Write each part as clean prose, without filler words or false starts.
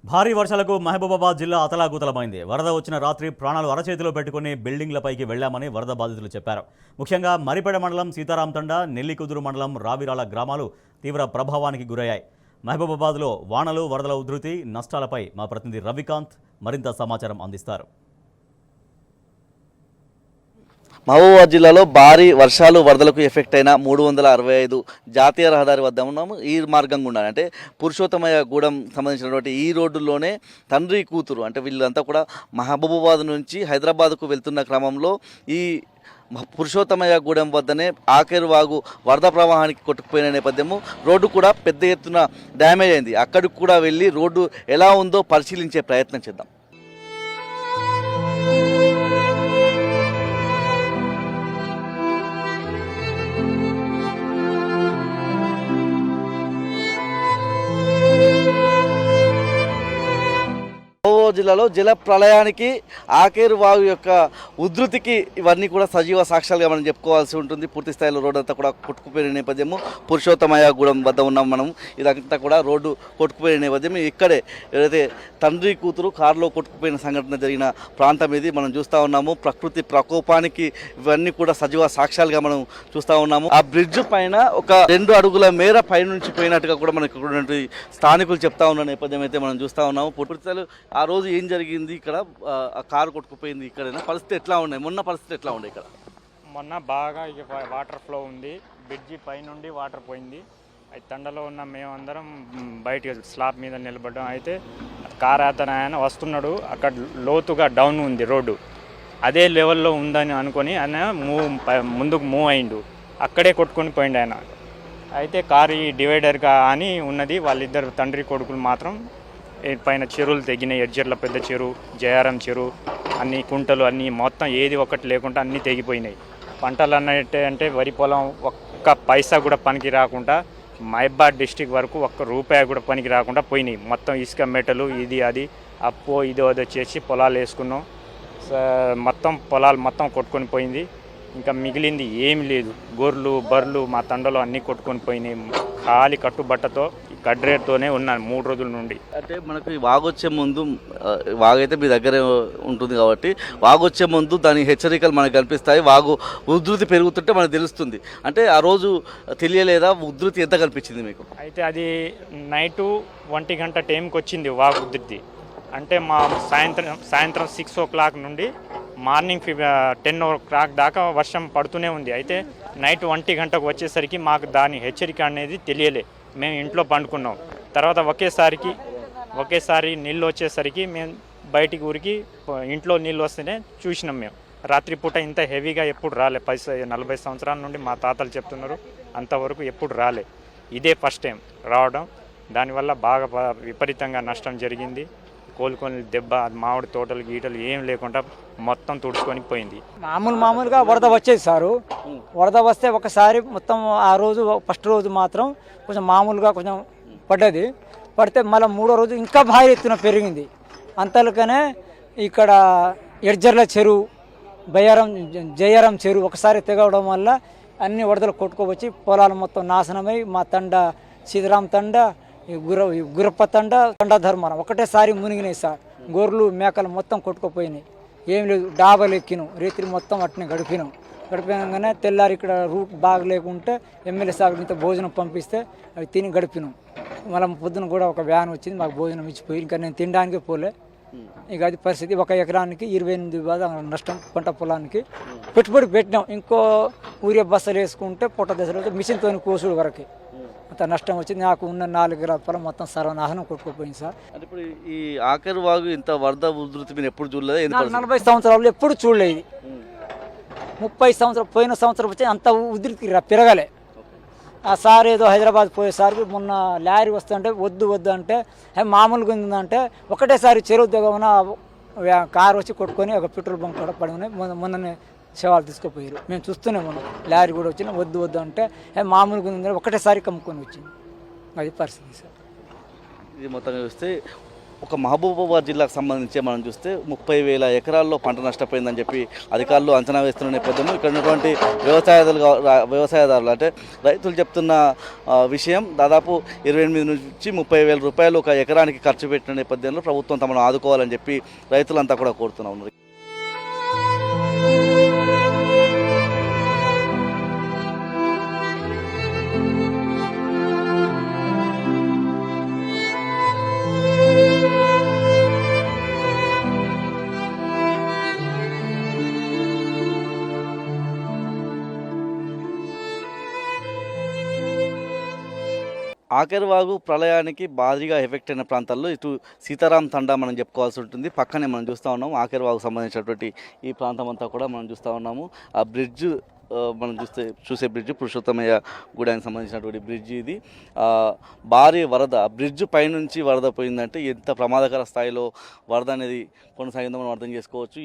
భారీ వర్షాలకు మహబూబాబాద్ జిల్లా అతలాకుతలమైంది. వరద వచ్చిన రాత్రి ప్రాణాలు అరచేతిలో పెట్టుకుని బిల్డింగ్లపైకి వెళ్లామని వరద బాధితులు చెప్పారు. ముఖ్యంగా మరిపేడ మండలం సీతారాంతండ, నెల్లికుదురు మండలం రావిరాల గ్రామాలు తీవ్ర ప్రభావానికి గురయ్యాయి. మహబూబాబాద్లో వానలు, వరదల ఉధృతి, నష్టాలపై మా ప్రతినిధి రవికాంత్ మరింత సమాచారం అందిస్తారు. మహబూబాబాద్ జిల్లాలో భారీ వర్షాలు వరదలకు ఎఫెక్ట్ అయిన 365 జాతీయ రహదారి వద్ద ఉన్నాము. ఈ మార్గం గుండా అంటే పురుషోత్తమయ్య గూడెం సంబంధించినటువంటి ఈ రోడ్డులోనే తండ్రి కూతురు అంటే వీళ్ళంతా కూడా మహబూబాబాద్ నుంచి హైదరాబాద్కు వెళ్తున్న క్రమంలో ఈ పురుషోత్తమయ్య గూడెం వద్దనే ఆకేరు వాగు వరద ప్రవాహానికి కొట్టుకుపోయిన నేపథ్యము రోడ్డు కూడా పెద్ద ఎత్తున డ్యామేజ్ అయింది. అక్కడికి కూడా వెళ్ళి రోడ్డు ఎలా ఉందో పరిశీలించే ప్రయత్నం చేద్దాం. జిల్లాలో జల ప్రళయానికి ఆకేరు వాగు యొక్క ఉధృతికి ఇవన్నీ కూడా సజీవ సాక్ష్యాలుగా మనం చెప్పుకోవాల్సి ఉంటుంది. పూర్తి స్థాయిలో రోడ్డు అంతా కూడా కొట్టుకుపోయిన నేపథ్యము పురుషోత్తమయ్య గూడెం వద్ద ఉన్నాం మనం. ఇదంతా కూడా రోడ్డు కొట్టుకుపోయిన నేపథ్యం. ఇక్కడే ఏదైతే తండ్రి కూతురు కారులో కొట్టుకుపోయిన సంఘటన జరిగిన ప్రాంతం ఇది మనం చూస్తూ ఉన్నాము. ప్రకృతి ప్రకోపానికి ఇవన్నీ కూడా సజీవ సాక్ష్యాలుగా మనం చూస్తూ ఉన్నాము. ఆ బ్రిడ్జ్ పైన ఒక 2 అడుగుల మేర పైనుంచి పోయినట్టుగా కూడా మనకి స్థానికులు చెప్తా ఉన్న నేపథ్యం అయితే మనం చూస్తూ ఉన్నాము. పూర్తి ఆ రోజు ఏం జరిగింది, ఇక్కడ ఆ కారు కొట్టుకుపోయింది, ఇక్కడ పరిస్థితి ఎట్లా ఉన్నాయి, మొన్న పరిస్థితి ఎట్లా ఉండే? ఇక్కడ మొన్న బాగా వాటర్ ఫ్లో ఉంది, బ్రిడ్జి పైనుండి వాటర్ పోయింది. అయితే తండలో ఉన్న మేమందరం బయట స్లాబ్ మీద నిలబడ్డాం. అయితే కారు ఆయన వస్తున్నాడు, అక్కడ లోతుగా డౌన్ ఉంది రోడ్డు, అదే లెవెల్లో ఉందని అనుకొని ఆయన ముందుకు మూవ్ అయిండు, అక్కడే కొట్టుకొని పోయిండు ఆయన. అయితే కారు డివైడర్గా అని ఉన్నది, వాళ్ళిద్దరు తండ్రి కొడుకులు మాత్రం పైన చెరువులు తెగినాయి. ఎడ్జర్ల పెద్ద చెరువు, జయారం చెరువు, అన్ని కుంటలు అన్నీ మొత్తం ఏది ఒకటి లేకుండా అన్నీ తెగిపోయినాయి. పంటలు అంటే వరి పొలం ఒక్క పైసా కూడా పనికి రాకుండా మహబూబాబాద్ డిస్టిక్ వరకు ఒక్క రూపాయి కూడా పనికి రాకుండా పోయినాయి. మొత్తం ఇసుక మెటలు ఇది అది అప్పో ఇదో అదో చేసి పొలాలు వేసుకున్నాం. మొత్తం పొలాలు మొత్తం కొట్టుకొని పోయింది. ఇంకా మిగిలింది ఏమి లేదు. గొర్రెలు బర్రెలు మా తండలో అన్నీ కొట్టుకొని పోయినాయి. ఖాళీ కట్టుబట్టతో గడ్రేట్తోనే ఉన్నాను 3 రోజుల నుండి. అంటే మనకు వాగొచ్చే ముందు, వాగైతే మీ దగ్గరే ఉంటుంది కాబట్టి వాగొచ్చే ముందు దాని హెచ్చరికలు మనకు కనిపిస్తాయి. వాగు ఉధృతి పెరుగుతుంటే మనకు తెలుస్తుంది. అంటే ఆ రోజు తెలియలేదా ఉధృతి ఎంత కనిపించింది మీకు? అయితే అది నైటు 1 గంట టైంకి వచ్చింది వాగు ఉధృతి. అంటే మా సాయంత్రం 6 o'clock నుండి మార్నింగ్ 10 o'clock దాకా వర్షం పడుతూనే ఉంది. అయితే నైట్ 1 గంటకు వచ్చేసరికి మాకు దాని హెచ్చరిక అనేది తెలియలే. మేము ఇంట్లో పండుకున్నాం. తర్వాత ఒకేసారి నీళ్ళు వచ్చేసరికి మేము బయటికి ఊరికి ఇంట్లో నీళ్ళు వస్తేనే చూసినాం. మేము రాత్రిపూట ఇంత హెవీగా ఎప్పుడు రాలే. 40 సంవత్సరాల నుండి మా తాతలు చెప్తున్నారు, అంతవరకు ఎప్పుడు రాలే. ఇదే ఫస్ట్ టైం రావడం. దానివల్ల బాగా విపరీతంగా నష్టం జరిగింది. కోలుకొని దెబ్బ, మామిడి తోటలు గీటలు ఏం లేకుండా మొత్తం తుడుచుకొని పోయింది. మామూలుగా వరద వచ్చేది సారు. వరద వస్తే ఒకసారి మొత్తం ఆ రోజు ఫస్ట్ రోజు మాత్రం కొంచెం మామూలుగా కొంచెం పడితే మళ్ళీ 3వ రోజు ఇంకా భారీ ఎత్తున పెరిగింది. అంతలోకనే ఇక్కడ ఎడ్జర్ల చెరువు, జయారం చెరువు ఒకసారి తెగవడం వల్ల అన్ని వరదలు కొట్టుకోవచ్చి పొలాలు మొత్తం నాశనమై మా తండ సీతారాం తండ, గురప్ప తండ ధర్మారం ఒకటేసారి మునిగినాయి సార్. గొర్రెలు మేకలు మొత్తం కొట్టుకుపోయినాయి. ఏం లేదు, డాబాలు ఎక్కినాం, రేత్రి మొత్తం అట్నే గడిపినాగానే తెల్లారి ఇక్కడ రూట్ బాగా లేకుంటే ఎమ్మెల్యే సార్ ఇంత భోజనం పంపిస్తే అవి తిని గడిపినాం. మళ్ళీ పొద్దున కూడా ఒక వ్యాన్ వచ్చింది, మాకు భోజనం ఇచ్చిపోయి ఇంకా నేను తినడానికే పోలే. ఇక అది పరిస్థితి. 1 ఎకరానికి 28,000 నష్టం. పంట పొలానికి పెట్టుబడి పెట్టినాం. ఇంకో ఊరియా బస్సలు వేసుకుంటే పొట్ట దశలో మిషన్తో కోసుడు వరకు అంత నష్టం వచ్చింది. నాకు ఉన్న 4 ఎకరాల పొలం మొత్తం సర్వనాశనం కొట్టుకుపోయింది సార్. అంటే ఇప్పుడు ఈ ఆకేరు వాగు ఇంత వరద ఉధృతి మీరు ఎప్పుడు చూడలేదు? 40 సంవత్సరాలు ఎప్పుడు చూడలేదు. 30 సంవత్సరాలు పోయిన సంవత్సరం వచ్చి అంత ఉధృతి పెరగలే. ఆ సార్ ఏదో హైదరాబాద్ పోయేసరికి మొన్న లారీ వస్తుంటే వద్దు అంటే మామూలుగా ఉందంటే ఒకటేసారి చెరువు దిగవన కారు వచ్చి కొట్టుకొని ఒక పెట్రోల్ బంక్ కూడా పడి ఉన్నాయి. మొన్ననే శవాలు తీసుకుపోయారు. మేము చూస్తూనే ఉన్నాం. లారీ కూడా వచ్చిన వద్దు అంటే మామూలుగా ఉందని ఒకటేసారి కమ్ముకొని వచ్చింది. అది పరిస్థితి సార్. ఇది మొత్తంగా చూస్తే ఒక మహబూబాబాద్ జిల్లాకు సంబంధించి మనం చూస్తే 30,000 ఎకరాల్లో పంట నష్టపోయిందని చెప్పి అధికారులు అంచనా వేస్తున్న నేపథ్యంలో ఇక్కడ ఉన్నటువంటి వ్యవసాయదారులు అంటే రైతులు చెప్తున్న విషయం దాదాపు 28 నుంచి 30,000 రూపాయలు ఒక ఎకరానికి ఖర్చు పెట్టిన నేపథ్యంలో ప్రభుత్వం తమను ఆదుకోవాలని చెప్పి రైతులంతా కూడా కోరుతూ ఉన్నారు. ఆఖరివాగు ప్రళయానికి భారీగా ఎఫెక్ట్ అయిన ప్రాంతాల్లో ఇటు సీతారాం తండా మనం చెప్పుకోవాల్సి ఉంటుంది. పక్కనే మనం చూస్తూ ఉన్నాము ఆఖరివాగు సంబంధించినటువంటి ఈ ప్రాంతం అంతా కూడా మనం చూస్తూ ఉన్నాము. ఆ బ్రిడ్జ్ మనం చూసే బ్రిడ్జ్ పురుషోత్తమయ్య గూడానికి సంబంధించినటువంటి బ్రిడ్జ్ ఇది. భారీ వరద బ్రిడ్జ్ పైనుంచి వరద పోయిందంటే ఎంత ప్రమాదకర స్థాయిలో వరద అనేది కొనసాగిందో మనం అర్థం చేసుకోవచ్చు.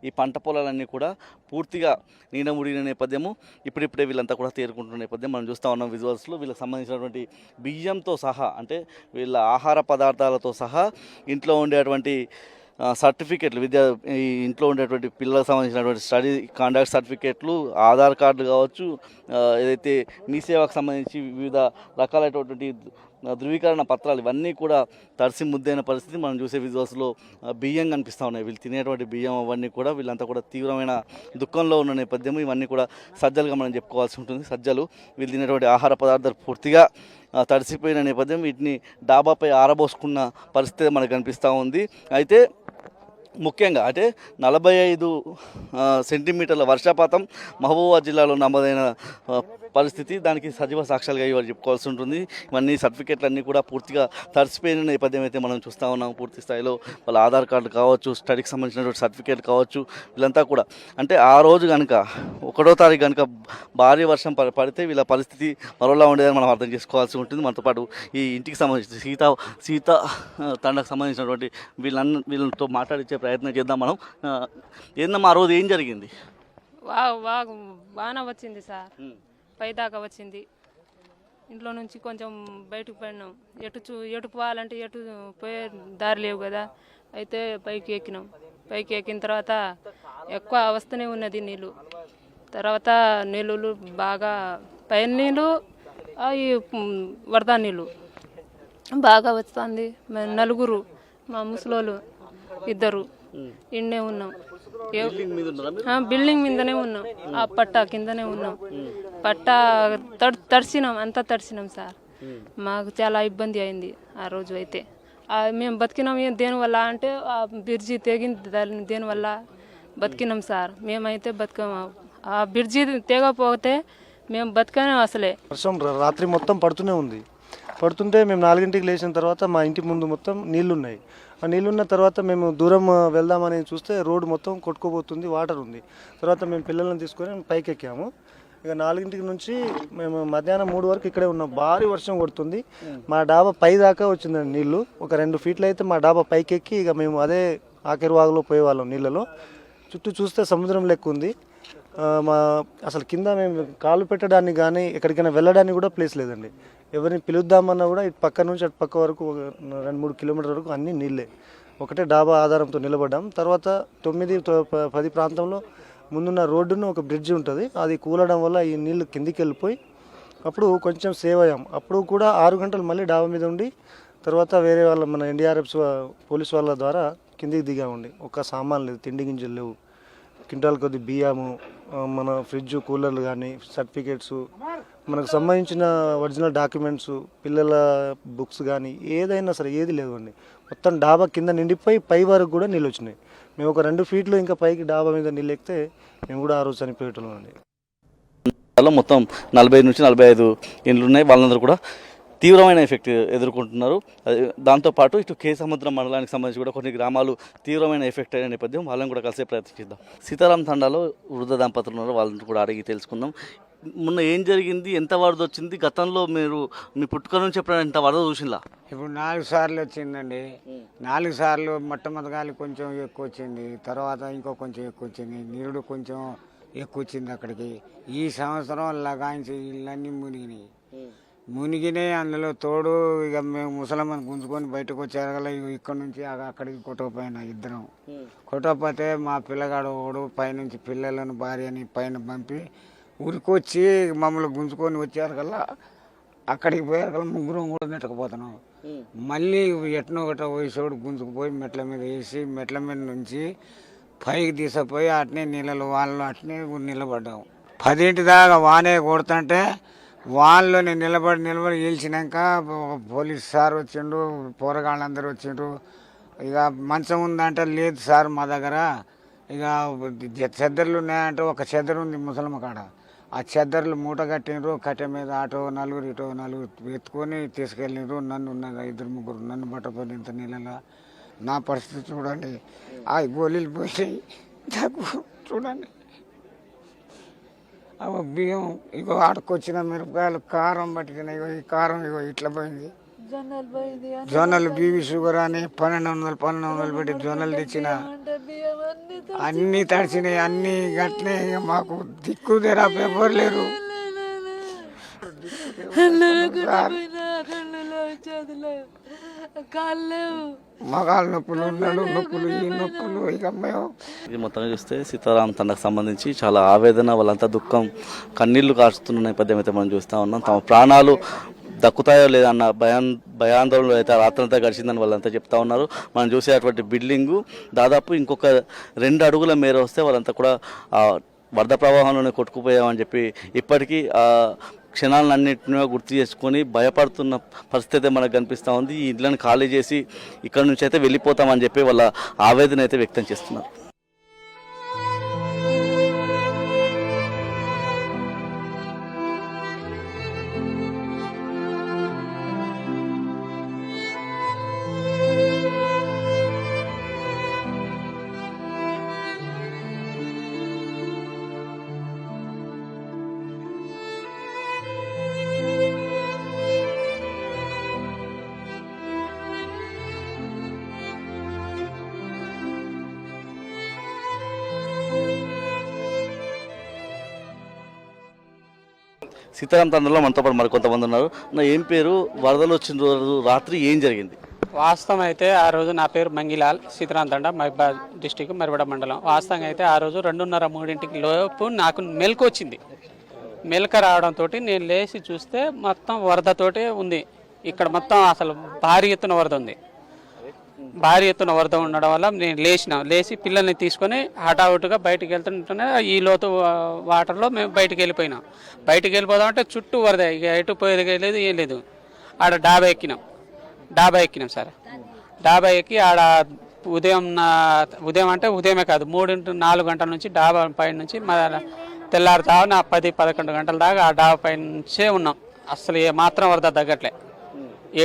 ఈ పంట పొలాలన్నీ కూడా పూర్తిగా నీడముడిన నేపథ్యము. ఇప్పుడిప్పుడే వీళ్ళంతా కూడా తేరుకుంటున్న నేపథ్యం మనం చూస్తూ ఉన్నాం విజువల్స్లో. వీళ్ళకి సంబంధించినటువంటి బియ్యంతో సహా అంటే వీళ్ళ ఆహార పదార్థాలతో సహా ఇంట్లో ఉండేటువంటి సర్టిఫికెట్లు ఈ ఇంట్లో ఉండేటువంటి పిల్లలకు సంబంధించినటువంటి స్టడీ కాండక్ట్ సర్టిఫికెట్లు, ఆధార్ కార్డులు కావచ్చు, ఏదైతే మీ సేవకు సంబంధించి వివిధ రకాలైనటువంటి ధృవీకరణ పత్రాలు ఇవన్నీ కూడా తడిసి ముద్దైన పరిస్థితి మనం చూసే విజువల్స్లో. బియ్యం కనిపిస్తూ ఉన్నాయి. వీళ్ళు తినేటువంటి బియ్యం అవన్నీ కూడా వీళ్ళంతా కూడా తీవ్రమైన దుఃఖంలో ఉన్న నేపథ్యం. ఇవన్నీ కూడా సజ్జలుగా మనం చెప్పుకోవాల్సి ఉంటుంది. సజ్జలు వీళ్ళు తినేటువంటి ఆహార పదార్థాలు పూర్తిగా తడిసిపోయిన నేపథ్యం. వీటిని డాబాపై ఆరబోసుకున్న పరిస్థితి మనకు కనిపిస్తూ ఉంది. అయితే ముఖ్యంగా అంటే 45 సెంటీమీటర్ల వర్షపాతం మహబూబాబాద్ జిల్లాలో నమోదైన పరిస్థితి. దానికి సజీవ సాక్ష్యాలుగా ఇవాళ చెప్పుకోవాల్సి ఉంటుంది. ఇవన్నీ సర్టిఫికెట్లు అన్నీ కూడా పూర్తిగా తడిసిపోయిన నేపథ్యం అయితే మనం చూస్తూ ఉన్నాం. పూర్తి స్థాయిలో వాళ్ళ ఆధార్ కార్డు కావచ్చు, స్టడీకి సంబంధించినటువంటి సర్టిఫికేట్ కావచ్చు, వీళ్ళంతా కూడా అంటే ఆ రోజు కనుక 1వ తారీఖు కనుక భారీ వర్షం పడితే వీళ్ళ పరిస్థితి మరోలా ఉండేదని మనం అర్థం చేసుకోవాల్సి ఉంటుంది. మనతో పాటు ఈ ఇంటికి సంబంధించి సీత తండకు సంబంధించినటువంటి వీళ్ళతో మాట్లాడించే ప్రయత్నం చేద్దాం మనం. ఏందమ్మా ఆ రోజు ఏం జరిగింది? బాగా వచ్చింది సార్, పైదాకా వచ్చింది. ఇంట్లో నుంచి కొంచెం బయటకు పడినాం. ఎటు పోవాలంటే ఎటు పోయే దారి లేవు కదా. అయితే పైకి ఎక్కినాం. పైకి ఎక్కిన తర్వాత ఎక్కువ వస్తూనే ఉన్నది నీళ్ళు. తర్వాత నీళ్ళు బాగా పైన నీళ్ళు, ఈ వరద నీళ్ళు బాగా వస్తుంది. నలుగురు, మా ముసలోళ్ళు 2 ఇండే ఉన్నాం. బిల్డింగ్ మీదనే ఉన్నాం. ఆ పట్టా కిందనే ఉన్నాం. పట్టా తడిసినాం, అంతా తడిసినాం సార్. మాకు చాలా ఇబ్బంది అయింది ఆ రోజు. అయితే మేము బతికినాం దేనివల్ల అంటే ఆ బ్రిడ్జి తెగింది, దేనివల్ల బతికినాం సార్. మేమైతే బతికాము. ఆ బ్రిడ్జి తెగపోతే మేము బతికాము అసలే. వర్షం రాత్రి మొత్తం పడుతూనే ఉంది. పడుతుంటే మేము 4ంటికి లేచిన తర్వాత మా ఇంటి ముందు మొత్తం నీళ్లున్నాయి. ఆ నీళ్ళున్న తర్వాత మేము దూరం వెళ్దామని చూస్తే రోడ్డు మొత్తం కొట్టుకోబోతుంది, వాటర్ ఉంది. తర్వాత మేము పిల్లలను తీసుకొని పైకి ఎక్కాము. ఇక 4ంటి నుంచి మేము మధ్యాహ్నం 3 వరకు ఇక్కడే ఉన్నాం. భారీ వర్షం కొడుతుంది. మా డాబా పై దాకా వచ్చిందండి నీళ్ళు. ఒక 2 ఫీట్లు అయితే మా డాబా పైకి ఎక్కి ఇక మేము అదే ఆఖరివాగులో పోయేవాళ్ళం నీళ్ళలో. చుట్టూ చూస్తే సముద్రం లెక్క ఉంది. అసలు కింద మేము కాలు పెట్టడానికి కానీ ఎక్కడికైనా వెళ్ళడానికి కూడా ప్లేస్ లేదండి. ఎవరిని పిలుద్దామన్నా కూడా ఇటు పక్క నుంచి అటు పక్క వరకు 2-3 కిలోమీటర్ వరకు అన్నీ నీళ్ళే. ఒకటే డాబా ఆధారంతో నిలబడ్డాం. తర్వాత 9-10 ప్రాంతంలో ముందున్న రోడ్డును ఒక బ్రిడ్జ్ ఉంటుంది, అది కూలడం వల్ల ఈ నీళ్లు కిందికి వెళ్ళిపోయి అప్పుడు కొంచెం సేవ్ అయ్యాం. అప్పుడు కూడా 6 గంటలు మళ్ళీ డాబా మీద ఉండి తర్వాత వేరే వాళ్ళ మన ఎన్డీఆర్ఎఫ్ పోలీస్ వాళ్ళ ద్వారా కిందికి దిగామండి. ఒక సామాన్ లేదు, తిండి గింజలు లేవు, క్వింటాల్ కొద్ది బియ్యము, మన ఫ్రిడ్జ్ కూలర్లు కానీ సర్టిఫికేట్స్, మనకు సంబంధించిన ఒరిజినల్ డాక్యుమెంట్స్, పిల్లల బుక్స్ కానీ ఏదైనా సరే ఏది లేవండి. మొత్తం డాబా కింద నిండిపోయి పై వరకు కూడా నీళ్ళు వచ్చినాయి. మేము ఒక 2 ఫీట్లు ఇంకా పైకి డాబా మీద నీళ్ళు ఎక్కితే మేము కూడా ఆ రోజు చనిపోయేటోళ్ళం అండి. మొత్తం 40 నుంచి 45 ఇండ్లు ఉన్నాయి. వాళ్ళందరూ కూడా తీవ్రమైన ఎఫెక్ట్ ఎదుర్కొంటున్నారు. దాంతోపాటు ఇటు కేసముద్రం మండలానికి సంబంధించి కూడా కొన్ని గ్రామాలు తీవ్రమైన ఎఫెక్ట్ అయిన నేపథ్యం. వాళ్ళని కూడా కలిసే ప్రయత్నిద్దాం. సీతారాం తండాలో వృద్ధ దంపతులు ఉన్నారు, వాళ్ళని కూడా అడిగి తెలుసుకుందాం. మొన్న ఏం జరిగింది, ఎంత వరద వచ్చింది, గతంలో మీరు మీ పుట్టుక నుంచి ఎప్పుడైనా ఎంత వరద చూసిందా? ఇప్పుడు 4 సార్లు వచ్చిందండి. 4 సార్లు మొట్టమొదటి కొంచెం ఎక్కువ వచ్చింది, తర్వాత ఇంకో కొంచెం ఎక్కువ వచ్చింది, నీరుడు కొంచెం ఎక్కువ వచ్చింది అక్కడికి. ఈ సంవత్సరం లగాయించి ఇళ్ళన్నీ మునిగినాయి. మునిగినాయి. అందులో తోడు ఇక మేము ముసలమ్మని గుంజుకొని బయటకు వచ్చారు కదా, ఇక్కడ నుంచి అక్కడికి కొట్టకపోయినా ఇద్దరం. కొట్టకపోతే మా పిల్లగాడు ఓడు పైనుంచి పిల్లలను భార్యని పైన పంపి ఉరికొచ్చి మమ్మల్ని గుంజుకొని వచ్చారు కదా, అక్కడికి పోయారు కదా, ముగ్గురం కూడా నెట్టకపోతున్నాం. మళ్ళీ ఎట్నో ఒకట వయసోడు గుంజుకుపోయి మెట్ల మీద వేసి మెట్ల మీద నుంచి పైకి తీసుకుపోయి అట్నే నీళ్ళలో వాళ్ళు అట్నే నిలబడ్డాం. 10 దాకా వానే కొడుతుంటే వాళ్ళని నిలబడి గెలిచినాక పోలీస్ సార్ వచ్చిండు, పోరగాళ్ళందరూ వచ్చిండ్రు. ఇక మంచం ఉందంటే లేదు సార్ మా దగ్గర, ఇక చెద్దర్లు ఉన్నాయంటే ఒక చెద్దరు ఉంది ముసలమ్మ కాడ, ఆ చెద్దర్లు మూట కట్టినరు. కట్టె మీద అటో నలుగురు ఇటో నలుగురు ఎత్తుకొని తీసుకెళ్ళినారు. నన్ను ఉన్నది 2-3 నన్ను పట్టపోయి ఇంత నీళ్ళలో. నా పరిస్థితి చూడండి, ఆ గోళీలు పోయి నాకు చూడండి. అవి బియ్యం ఇగో ఆడుకొచ్చిన మిరపకాయలు కారం పట్టుకుని ఇగో ఈ కారం ఇగో ఇట్లా పోయింది. జొన్నలు బీబీ షుగర్ అని 1200 పెట్టి జొన్నలు తెచ్చిన అన్నీ తడిచినాయి, అన్నీ గట్టినాయి. ఇక మాకు దిక్కు తెరా పేపర్ లేరు. మగాళ్ళ నొప్పులు, నడు నొప్పులు, ఈ నొప్పులు. ఇక మేము ఇది మొత్తంగా చూస్తే సీతారాం తండకు సంబంధించి చాలా ఆవేదన, వాళ్ళంతా దుఃఖం, కన్నీళ్లు కారుస్తున్న నేపథ్యం అయితే మనం చూస్తూ ఉన్నాం. తమ ప్రాణాలు దక్కుతాయో లేదన్న భయాందోళనలో అయితే రాత్రంతా గడిచిందని వాళ్ళంతా చెప్తా ఉన్నారు. మనం చూసేటువంటి బిల్డింగు దాదాపు ఇంకొక 2 అడుగుల మేర వస్తే వాళ్ళంతా కూడా వరద ప్రవాహంలోనే కొట్టుకుపోయామని చెప్పి ఇప్పటికీ క్షణాలన్నింటినీ గుర్తు చేసుకొని భయపడుతున్న పరిస్థితి మనకు కనిపిస్తూ ఉంది. ఈ ఇళ్ళని ఖాళీ చేసి ఇక్కడ నుంచి అయితే వెళ్ళిపోతామని చెప్పి వాళ్ళ ఆవేదన అయితే వ్యక్తం చేస్తున్నారు. సీతారాం తండ్రిలో మనతో పాటు మరికొంతమంది ఉన్నారు. నా ఏం పేరు, వరదలు వచ్చిన రోజు రాత్రి ఏం జరిగింది? వాస్తవం అయితే ఆ రోజు నా పేరు మంగిలాల్, సీతారాం తండ, మహబాద్ డిస్టిక్, మరివడ మండలం. వాస్తవంగా అయితే ఆ రోజు 2:30-3 లోపు నాకు మెలకు వచ్చింది. మెలక రావడంతో నేను లేచి చూస్తే మొత్తం వరదతోటే ఉంది. ఇక్కడ మొత్తం అసలు భారీ ఎత్తున వరద ఉంది. భారీ ఎత్తున వరద ఉండడం వల్ల నేను లేచి పిల్లల్ని తీసుకొని హఠావుటిగా బయటికి వెళ్తుంటేనే ఈ లోతు వాటర్లో మేము బయటికి వెళ్ళిపోయినాం. బయటికి వెళ్ళిపోదామంటే చుట్టూ వరద, ఇక ఎటు పోయేది లేదు, ఏం లేదు. ఆడ డాబా ఎక్కినాం సార్. డాబా ఎక్కి ఆడ ఉదయం అంటే ఉదయమే కాదు, 3-4 గంటల నుంచి డాబా పైన నుంచి తెల్లారుతావున 10-11 గంటల దాకా ఆ డాబా పైన నుంచే ఉన్నాం. అసలు ఏ మాత్రం వరద తగ్గట్లే.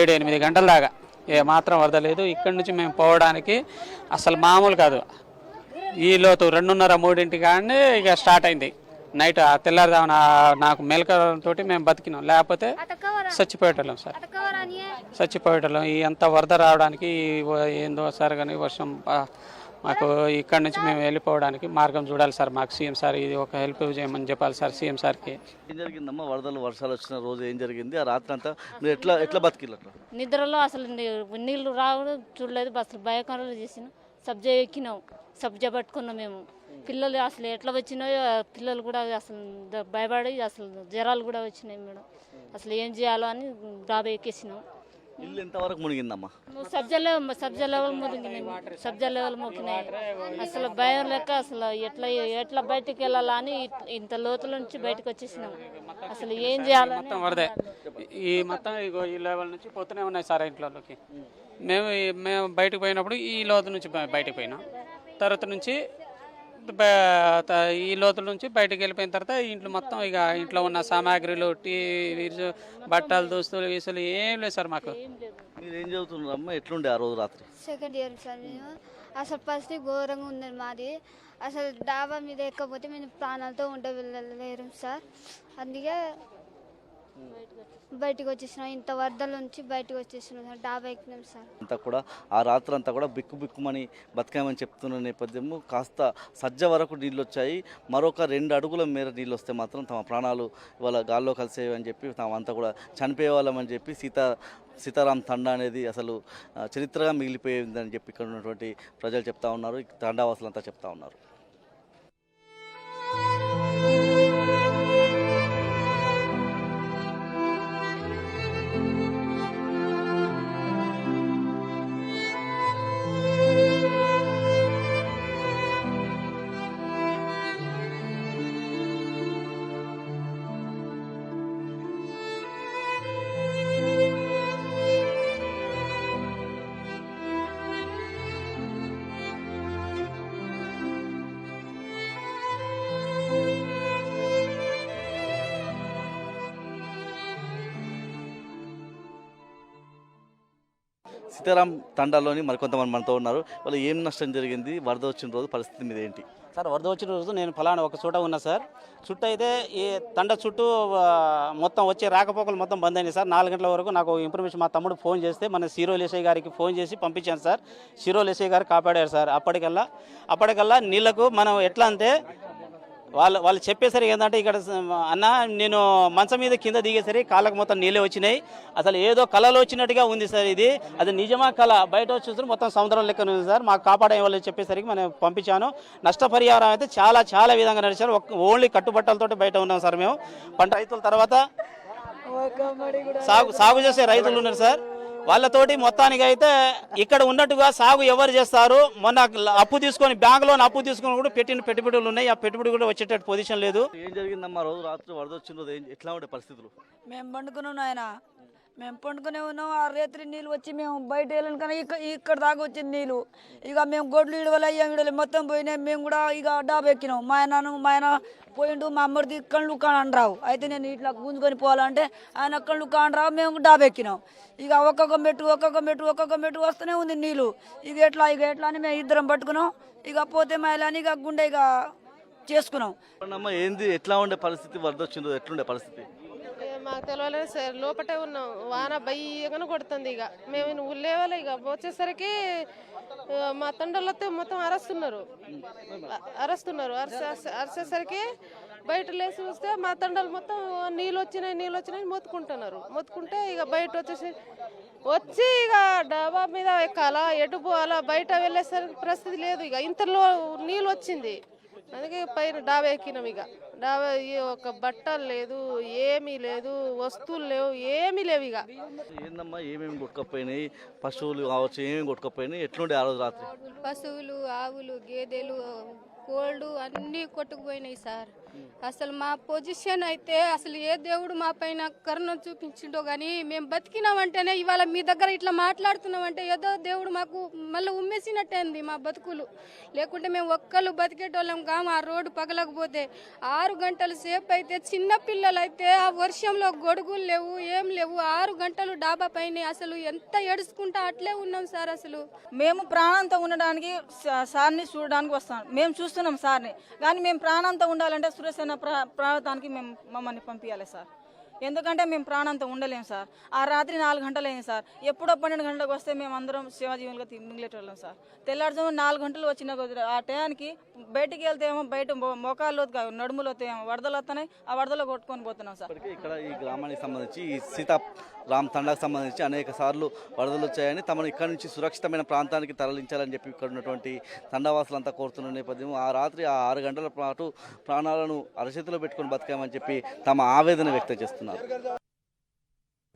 7-8 గంటల దాకా ఏ మాత్రం వరద లేదు. ఇక్కడి నుంచి మేము పోవడానికి అసలు మామూలు కాదు. ఈ లోతు 2:30-3 కానీ ఇక స్టార్ట్ అయింది. నైట్ తెల్లారుదామన నాకు మెలకతో మేము బతికినాం, లేకపోతే చచ్చిపోయేటోళ్ళం సార్, చచ్చిపోయేటోళ్ళం. ఈ అంత వరద రావడానికి ఏందో సార్ కానీ వర్షం మాకు ఇక్కడి నుంచి మేము వెళ్ళిపోవడానికి మార్గం చూడాలి సార్. మాకు సీఎం సార్ ఇది ఒక హెల్ప్ చేయమని చెప్పాలి సార్ సీఎం సార్కి. ఏం జరిగిందమ్మా? వరదలు వర్షాలు వచ్చిన రోజు ఏం జరిగింది? ఆ రాత్రి అంతా మీరు ఎట్లా బతికిల్లు? నిద్రలో అసలు నీళ్లు రావడం చూడలేదు, అసలు భయకరంగా చేసినాం. సబ్జా ఎక్కినాం, సబ్జా పట్టుకున్నాం మేము. పిల్లలు అసలు ఎట్లా వచ్చినాయో, పిల్లలు కూడా అసలు భయపడి అసలు జ్వరాలు కూడా వచ్చినాయి మేడం. అసలు ఏం చేయాలో అని డాబా ఎక్కేసినాం. ఇల్లు ఎంతవరకు మునిగిందమ్మా? సబ్జా లెవెల్ మునిగినాయి, సబ్జా లెవెల్ మునిగినాయి. అసలు భయం లెక్క అసలు ఎట్లా బయటకు వెళ్ళాలా అని ఇంత లోతుల నుంచి బయటకు వచ్చేసినాం. అసలు ఏం చేయాలి మొత్తం వరదే. ఈ మొత్తం ఈ లెవెల్ నుంచి పోతూనే ఉన్నాయి సార్ ఇంట్లోకి. మేము బయటకు పోయినప్పుడు ఈ లోతు నుంచి బయటకు పోయినాం. తర్వాత నుంచి ఈ లోతుల నుంచి బయటకు వెళ్ళిపోయిన తర్వాత ఇంట్లో మొత్తం ఇక ఇంట్లో ఉన్న సామాగ్రిలు, టీవీ, బట్టలు, దుస్తులు, గీసులు ఏం లేదు సార్ మాకు. మీరు ఏం చదువుతున్నారమ్మా? ఎట్లుండే ఆ రోజు రాత్రి? సెకండ్ ఇయర్ సార్ మేము. అసలు పరిస్థితి ఘోరంగా ఉన్నది మాది. అసలు డాబా మీద ఎక్కకపోతే మేము ప్రాణాలతో ఉండలేరు సార్. అందుకే బయటకు వచ్చేసినాం. ఇంత వరదల నుంచి బయటకు వచ్చేసినాం సార్. డాబా ఎక్కినాం సార్. అంతా కూడా ఆ రాత్రి అంతా కూడా బిక్కుమని బతకామని చెప్తున్న నేపథ్యము కాస్త సజ్జ వరకు నీళ్ళు వచ్చాయి. మరొక 2 అడుగుల మేర నీళ్ళు వస్తే మాత్రం తమ ప్రాణాలు ఇవాళ గాల్లో కలిసేవని చెప్పి తామంతా కూడా చనిపోయేవాళ్ళమని చెప్పి సీతారాం తండా అనేది అసలు చరిత్రగా మిగిలిపోయిందని చెప్పి ఇక్కడ ఉన్నటువంటి ప్రజలు చెప్తా ఉన్నారు. తండావాసులంతా చెప్తా ఉన్నారు. సీతారాం తండాలోని మరికొంతమంది మనతో ఉన్నారు. వాళ్ళు ఏం నష్టం జరిగింది, వరద వచ్చిన రోజు పరిస్థితి మీద ఏంటి? సార్ వరద వచ్చిన రోజు నేను ఫలానా ఒక చోట ఉన్నా సార్. చుట్టూ అయితే ఈ తండ చుట్టూ మొత్తం వచ్చే రాకపోకలు మొత్తం బంద్ అయినాయి సార్. 4 గంటల వరకు నాకు ఇన్ఫర్మేషన్ మా తమ్ముడు ఫోన్ చేస్తే మన సిరోల్ ఎస్ఐ గారికి ఫోన్ చేసి పంపించాను సార్. సిరోల్ ఎస్ఐ గారు కాపాడారు సార్. అప్పటికల్లా నీళ్లకు మనం ఎట్లా అంటే వాళ్ళు చెప్పేసరికి ఏంటంటే ఇక్కడ అన్న నేను మంచం మీద కింద దిగేసరికి కాళ్ళకు మొత్తం నీళ్ళే వచ్చినాయి. అసలు ఏదో కళలో వచ్చినట్టుగా ఉంది సార్. ఇది అది నిజమా కళ? బయట వచ్చి మొత్తం సముద్రం లెక్క ఉంది సార్. మాకు కాపాడే వాళ్ళు చెప్పేసరికి మనం పంపించాను. నష్టపరిహారం అయితే చాలా విధంగా నడిచారు. ఓన్లీ కట్టుబట్టలతో బయట ఉన్నాం సార్. మేము పంట రైతుల తర్వాత సాగు చేసే రైతులు ఉన్నారు సార్. వాళ్ళతోటి మొత్తానికి అయితే ఇక్కడ ఉన్నట్టుగా సాగు ఎవరు చేస్తారు? మొన్న అప్పు తీసుకొని బ్యాంకులో అప్పు తీసుకొని కూడా పెట్టిన పెట్టుబడులు ఉన్నాయి. ఆ పెట్టుబడి కూడా వచ్చేటట్టు పొజిషన్ లేదు. ఏం జరిగిందమ్మా రోజు రాత్రి వరద వచ్చిన రోజు ఎట్లా ఉండే పరిస్థితులు? మేము పండుకున్నాం నాయన, మేము పండుకునే ఉన్నాం. ఆ రాత్రి నీళ్ళు వచ్చి మేము బయట వెళ్ళాను కానీ ఇక్కడ దాకా వచ్చింది నీళ్ళు. ఇక మేము గొడ్లు ఇడవలే మొత్తం పోయినాయి. మేము కూడా ఇక డాబా ఎక్కినాం. మా ఆయన పోయిండు. మా అమ్మడిది కళ్ళు కాని రావు. అయితే నేను ఇట్లా గుంజుకొని పోవాలంటే ఆయన కళ్ళు కాని రావు. మేము డాబా ఎక్కినాం. ఇక ఒక్కొక్క మెట్టు వస్తూనే ఉంది నీళ్ళు. ఇక ఎట్లా అని మేము ఇద్దరం పట్టుకున్నాం. ఇక పోతే మాయలని ఇక గుండె ఇక చేసుకున్నాం. ఏంది ఎట్లా ఉండే పరిస్థితి? వరద వచ్చిన రోజు ఎట్లుండే పరిస్థితి? మాకు తెలియలేదు సార్. లోపటే ఉన్నాం. వాన బయ్యగానే కొడుతుంది. ఇక మేము లేవాలి. ఇక వచ్చేసరికి మా తండ్రులతో మొత్తం అరసేసరికి బయట లేచి వస్తే మా తండ్రులు మొత్తం నీళ్ళు వచ్చినాయి మొత్తుకుంటే ఇక బయట వచ్చి ఇక డాబా మీద ఎక్కాలా ఎటు పోవాలా బయట వెళ్ళేసరికి పరిస్థితి లేదు. ఇక ఇంతలో నీళ్ళు వచ్చింది. అందుకే పైన డాబా ఎక్కినాం. ఇక డాబా ఒక బట్టలు లేదు, ఏమీ లేదు, వస్తువులు లేవు, ఏమీ లేవు. ఇక ఏందమ్మా ఏమేమి కొట్టుకపోయినాయి? పశువులు కావచ్చు, ఏమేమి కొట్టుకపోయినాయి? ఎట్లుండే ఆ రోజు రాత్రి? పశువులు, ఆవులు, గేదెలు, కోళ్ళు అన్నీ కొట్టుకుపోయినాయి సార్. అసలు మా పొజిషన్ అయితే అసలు ఏ దేవుడు మా పైన కరుణ చూపించిండో కానీ మేము బతికినామంటేనే ఇవాళ మీ దగ్గర ఇట్లా మాట్లాడుతున్నామంటే ఏదో దేవుడు మాకు మళ్ళీ ఉమ్మేసినట్టయింది మా బతుకులు. లేకుంటే మేము ఒక్కళ్ళు బతికేటోళ్ళం కాము. ఆ రోడ్డు పగలకపోతే 6 గంటల సేపు అయితే చిన్న పిల్లలు అయితే ఆ వర్షంలో గొడుగులు లేవు, ఏం లేవు. 6 గంటలు డాబా పైన అసలు ఎంత ఏడుచుకుంటా అట్లే ఉన్నాం సార్. అసలు మేము ప్రాణంతో ఉండడానికి సార్ని చూడడానికి వస్తాం. మేము చూస్తున్నాం సార్ని, కానీ మేము ప్రాణంతో ఉండాలంటే సురేష్ ప్రాంతానికి మమ్మల్ని పంపించాలి సార్. ఎందుకంటే మేము ప్రాణంతో ఉండలేము సార్. ఆ రాత్రి 4 గంటలు అయింది సార్. ఎప్పుడో 12 గంటలకు వస్తే మేము అందరం శివజీవులుగా మిగిలేటోళ్ళం సార్. తెల్లారుజాము 4 గంటలు వచ్చిన ఆ టయానికి బయటికి వెళ్తే ఏమో బయట మోకాళ్ళు నడుములు ఏమో వరదలు వస్తున్నాయి. ఆ వరదలో కొట్టుకొని పోతున్నాం సార్. ఇక్కడ ఈ గ్రామానికి సంబంధించి ఈ సీతారాం తండాకు సంబంధించి అనేక సార్లు వరదలు వచ్చాయని తమను ఇక్కడ నుంచి సురక్షితమైన ప్రాంతానికి తరలించాలని చెప్పి ఇక్కడ ఉన్నటువంటి తండావాసులంతా కోరుతున్న నేపథ్యం ఆ రాత్రి ఆ 6 గంటల పాటు ప్రాణాలను అరచేతిలో పెట్టుకొని బతికామని చెప్పి తమ ఆవేదన వ్యక్తం చేస్తున్నారు.